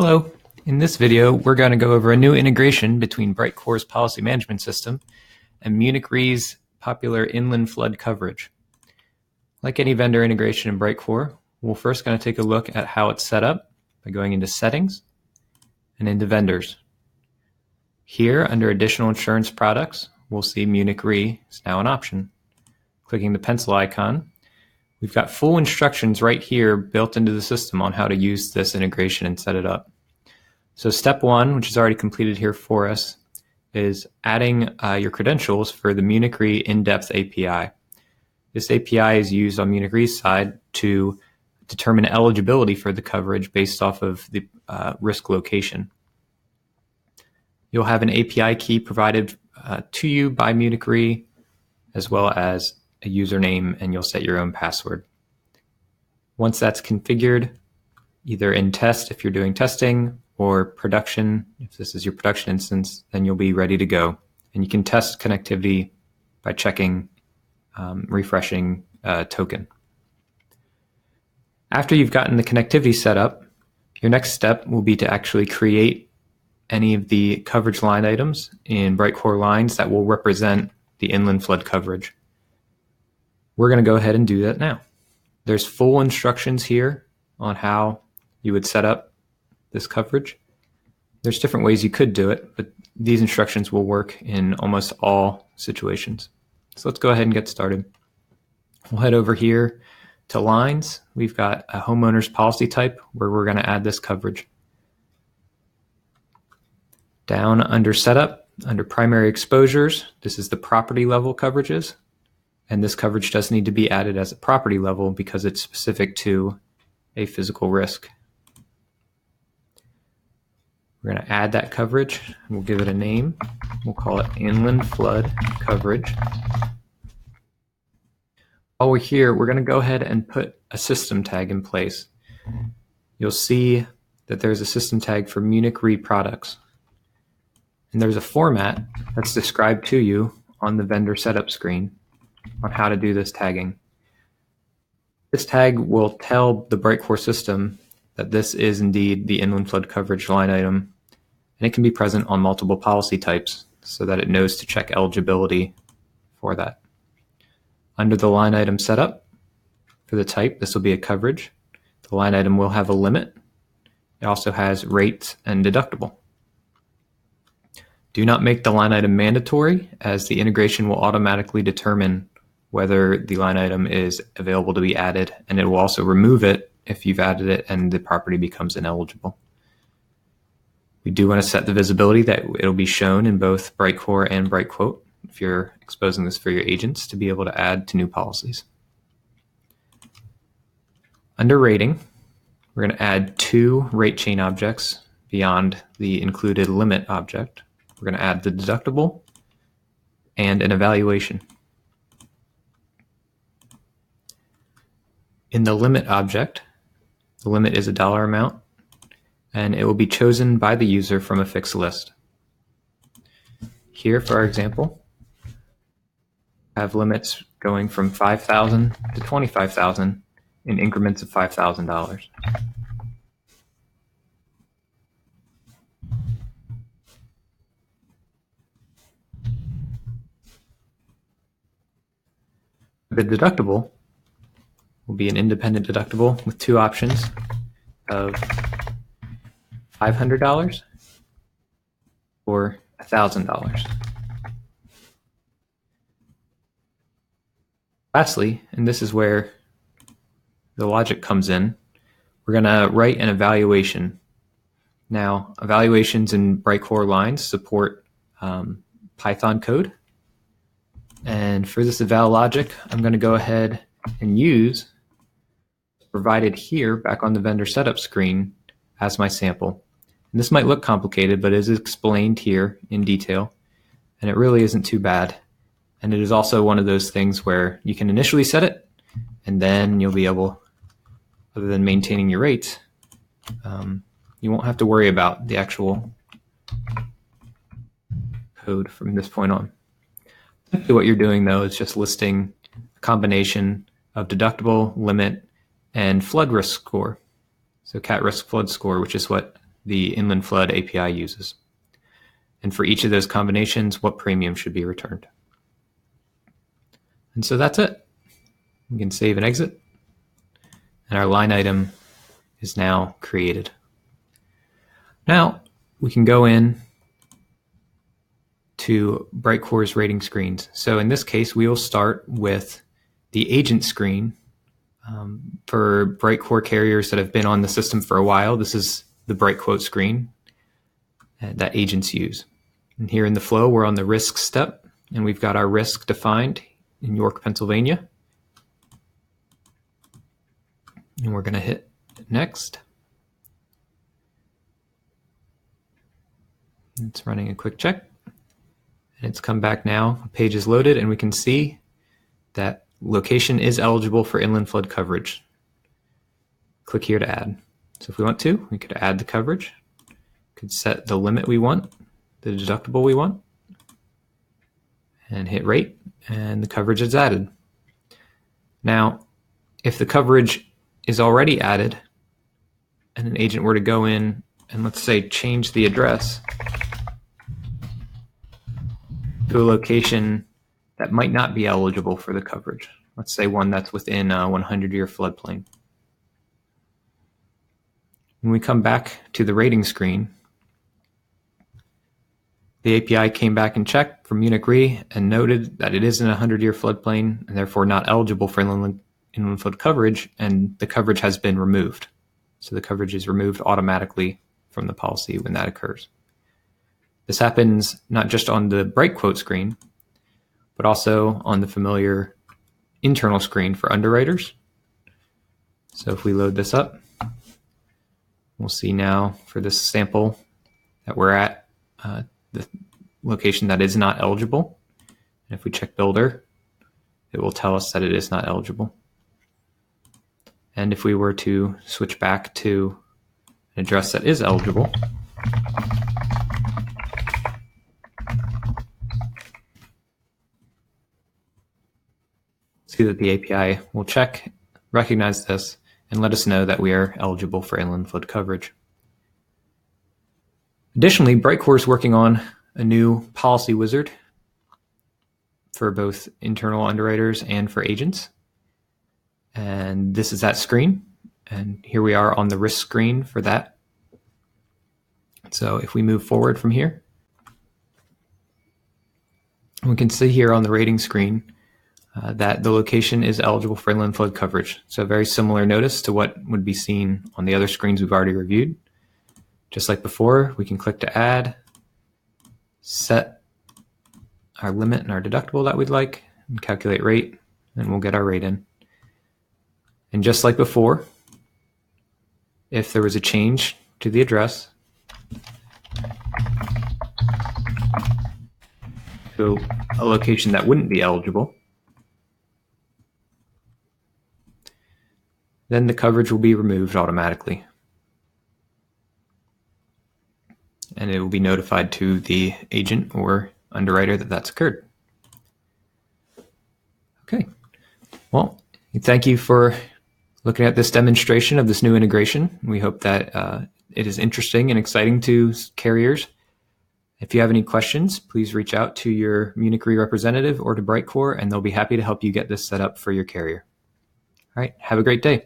Hello. In this video, we're going to go over a new integration between BriteCore's policy management system and Munich Re's popular inland flood coverage. Like any vendor integration in BriteCore, we're first going to take a look at how it's set up by going into Settings and into Vendors. Here, under Additional Insurance Products, we'll see Munich Re is now an option. Clicking the pencil icon, we've got full instructions right here built into the system on how to use this integration and set it up. So step one, which is already completed here for us, is adding your credentials for the Munich Re in-depth API. This API is used on Munich Re's side to determine eligibility for the coverage based off of the risk location. You'll have an API key provided to you by Munich Re, as well as a username, and you'll set your own password. Once that's configured, either in test if you're doing testing, or production, if this is your production instance, then you'll be ready to go. And you can test connectivity by checking, refreshing token. After you've gotten the connectivity set up, your next step will be to actually create any of the coverage line items in BriteCore lines that will represent the inland flood coverage. We're going to go ahead and do that now. There's full instructions here on how you would set up this coverage. There's different ways you could do it, but these instructions will work in almost all situations. So let's go ahead and get started. We'll head over here to lines. We've got a homeowner's policy type where we're going to add this coverage. Down under setup, under primary exposures, this is the property level coverages. And this coverage does need to be added as a property level because it's specific to a physical risk. We're going to add that coverage. We'll give it a name. We'll call it inland flood coverage. While we're here, we're going to go ahead and put a system tag in place. You'll see that there's a system tag for Munich Re products. And there's a format that's described to you on the vendor setup screen on how to do this tagging. This tag will tell the BriteCore system that this is indeed the inland flood coverage line item, and it can be present on multiple policy types so that it knows to check eligibility for that. Under the line item setup, for the type, this will be a coverage. The line item will have a limit. It also has rates and deductible. Do not make the line item mandatory, as the integration will automatically determine whether the line item is available to be added, and it will also remove it if you've added it and the property becomes ineligible. We do want to set the visibility that it'll be shown in both BriteCore and BriteQuote if you're exposing this for your agents to be able to add to new policies. Under rating, we're going to add two rate chain objects beyond the included limit object. We're going to add the deductible and an evaluation. In the limit object, the limit is a dollar amount, and it will be chosen by the user from a fixed list. Here, for our example, I have limits going from $5,000 to $25,000 in increments of $5,000. The deductible will be an independent deductible with two options of $500 or $1,000. Lastly, and this is where the logic comes in, we're going to write an evaluation. Now, evaluations in BriteCore lines support Python code. And for this eval logic, I'm going to go ahead and use provided here back on the vendor setup screen as my sample. And this might look complicated, but it is explained here in detail, and it really isn't too bad. And it is also one of those things where you can initially set it, and then you'll be able, other than maintaining your rates, you won't have to worry about the actual code from this point on. What you're doing, though, is just listing a combination of deductible, limit, and flood risk score. So cat risk flood score, which is what the inland flood API uses. And for each of those combinations, what premium should be returned. And so that's it. We can save and exit. And our line item is now created. Now we can go in to BriteCore's rating screens. So in this case, we will start with the agent screen. For BriteCore carriers that have been on the system for a while, this is the BriteQuote screen that agents use. And here in the flow, we're on the risk step, and we've got our risk defined in York, Pennsylvania. And we're going to hit next. It's running a quick check. And it's come back now. The page is loaded, and we can see that location is eligible for inland flood coverage. Click here to add. So if we want to, we could add the coverage. Could set the limit we want, the deductible we want, and hit rate, and the coverage is added. Now, if the coverage is already added, and an agent were to go in and let's say change the address to a location that might not be eligible for the coverage. Let's say one that's within a 100-year floodplain. When we come back to the rating screen, the API came back and checked from Munich Re and noted that it is in a 100-year floodplain and therefore not eligible for inland flood coverage, and the coverage has been removed. So the coverage is removed automatically from the policy when that occurs. This happens not just on the BriteQuote screen, but also on the familiar internal screen for underwriters. So if we load this up, we'll see now for this sample that we're at the location that is not eligible. And if we check builder, it will tell us that it is not eligible. And if we were to switch back to an address that is eligible, see that the API will check, recognize this, and let us know that we are eligible for inland flood coverage. Additionally, BriteCore is working on a new policy wizard for both internal underwriters and for agents. And this is that screen. And here we are on the risk screen for that. So if we move forward from here, we can see here on the rating screen that the location is eligible for inland flood coverage. So a very similar notice to what would be seen on the other screens we've already reviewed. Just like before, we can click to add, set our limit and our deductible that we'd like, and calculate rate, and we'll get our rate in. And just like before, if there was a change to the address to a location that wouldn't be eligible, then the coverage will be removed automatically. And it will be notified to the agent or underwriter that that's occurred. Okay. Well, thank you for looking at this demonstration of this new integration. We hope that it is interesting and exciting to carriers. If you have any questions, please reach out to your Munich Re representative or to BriteCore, and they'll be happy to help you get this set up for your carrier. All right. Have a great day.